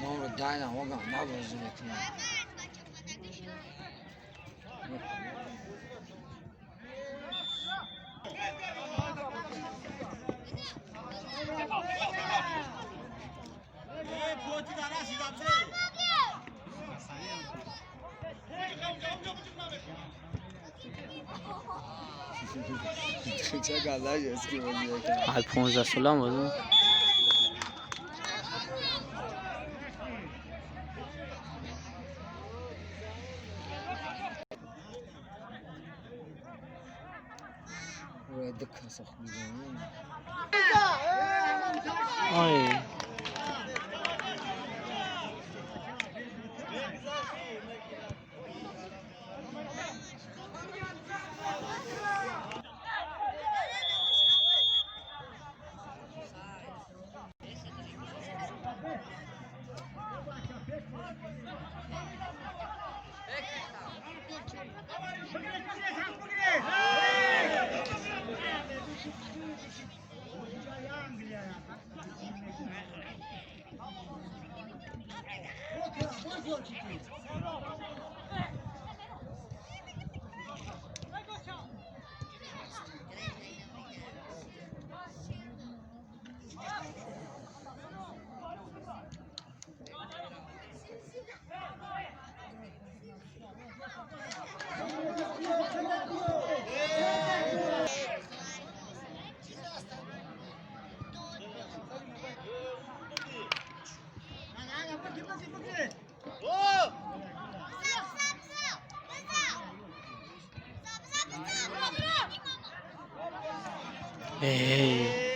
No, Dina,我讲那不是的，听。چه گله اسکی بازی کرد. حال 15 16 بود. و دکه سخت می‌زنی. آی. Hey.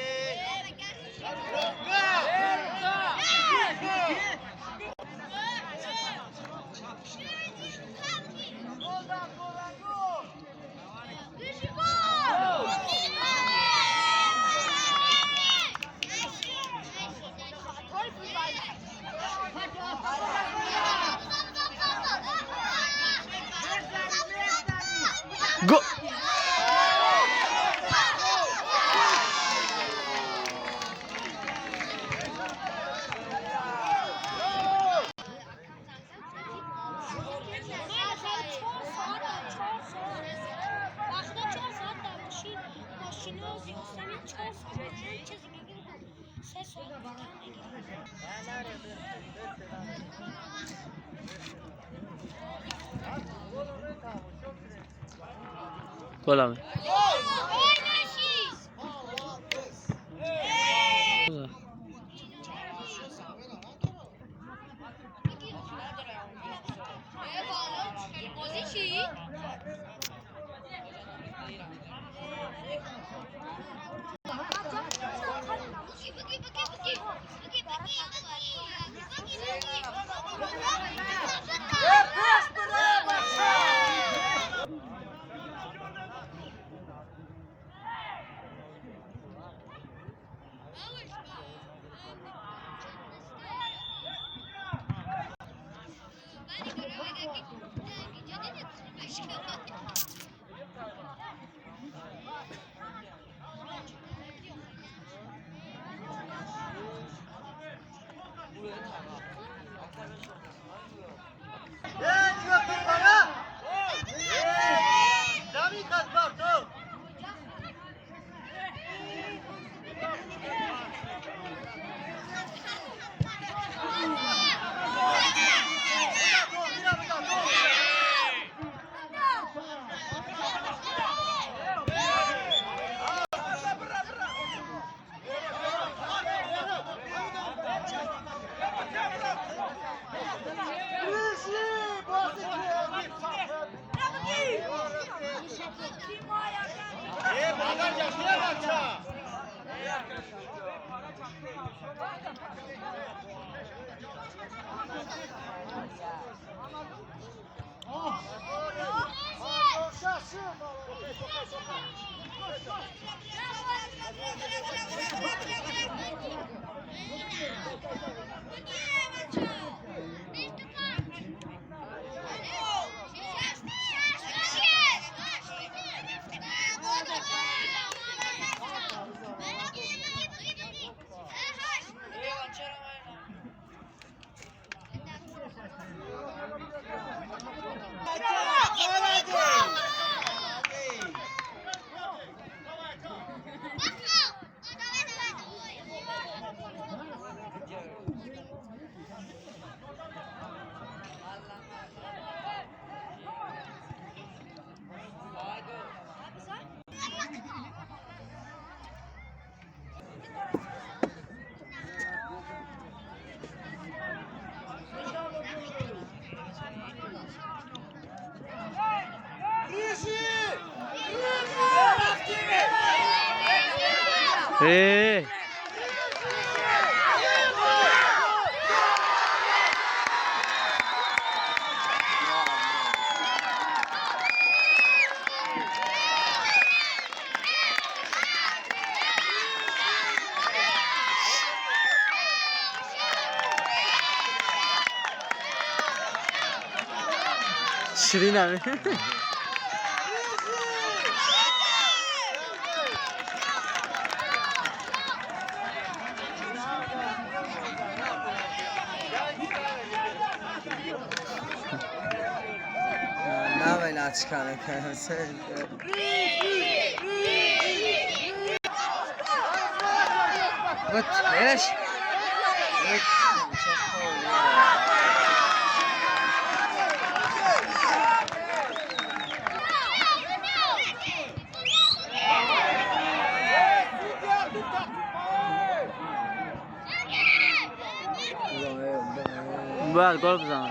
Go. Gol. Hey. Şirin abi. Ne böyle açık anı sen? Bak, eş. Evet, çok oldu. Biraz gol kazandı.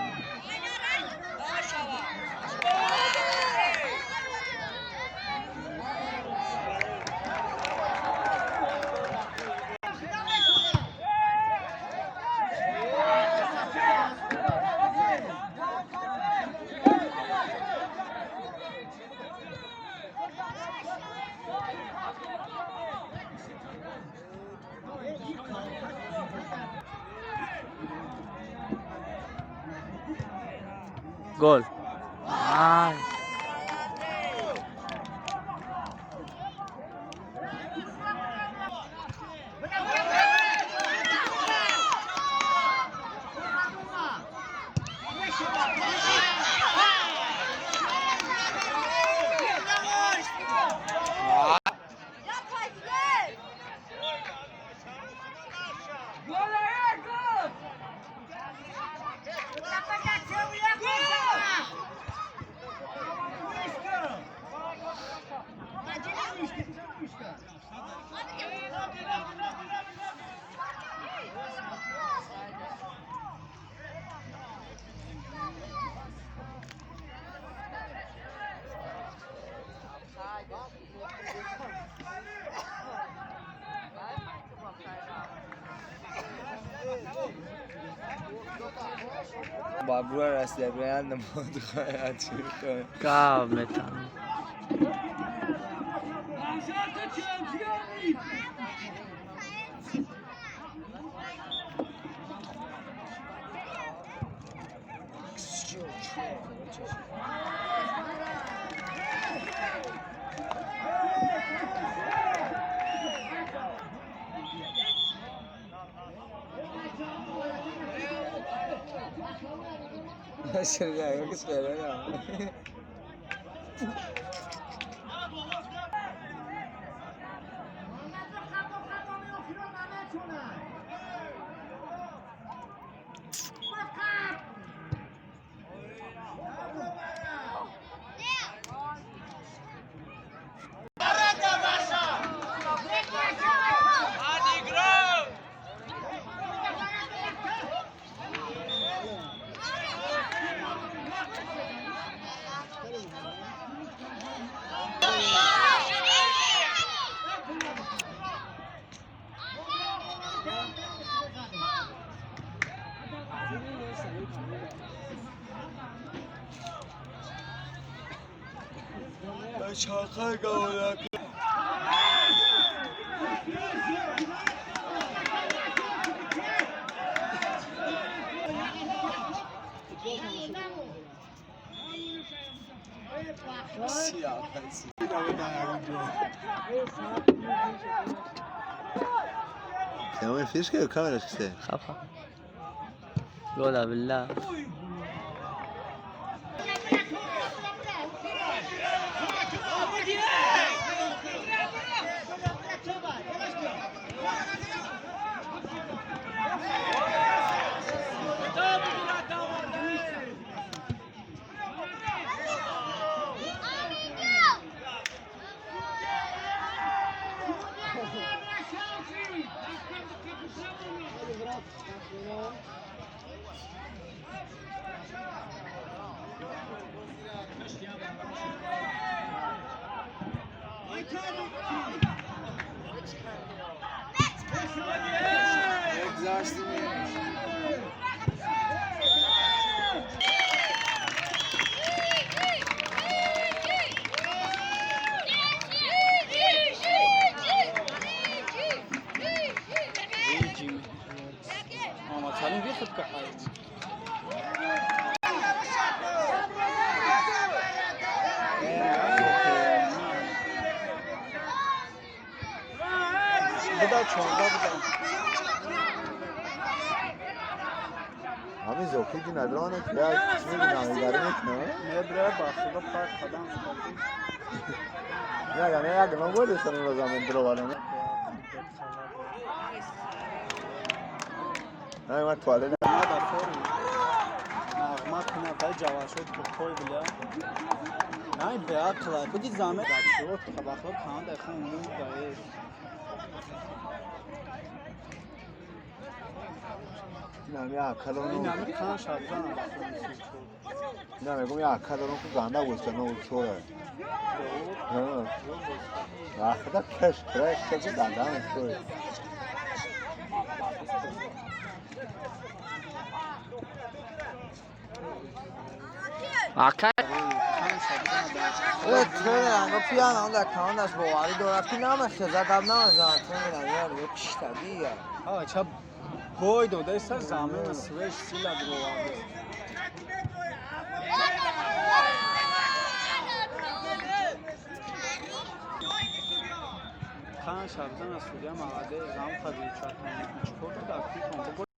Gol. Ay. Babura rastla beğendim oldu hayatım. Kametan. Şuraya yok söyle ya. Şaka gavura. Siyah pensi. يا وين فيش كده الكاميرا شفتها خفا. قولها بالله. Egzersiz mi? Ama senin bir fıtka hayır. Bu da çorba bu da. همین زوکی که ندارن که یا چیزی نمیداره نه Mebre basılı parkadan نه یعنی اگه من بود سن رو زمین درو وارم نه من توالت Ne da soru. Nağmat ne da cavashot koy bile. Nay be akla. Bu di zahmet açıyor. Tabaklı kan da kan onu da. نه یا کلون این همه kan şarttan نه میگم یا کلون کو گنده واسه نه وسوره ها خدا کش کرش چه گنده میشه آخه Trener, piano onda kandas boğarı doğru ama şezadam namazan trener yani yok işte değil ya. Ha çab koy do desa zaman switch sila drovadı. Kan şarttan asılıyor ama ade zam tabii çarpıyor. Çok da aktif oldu.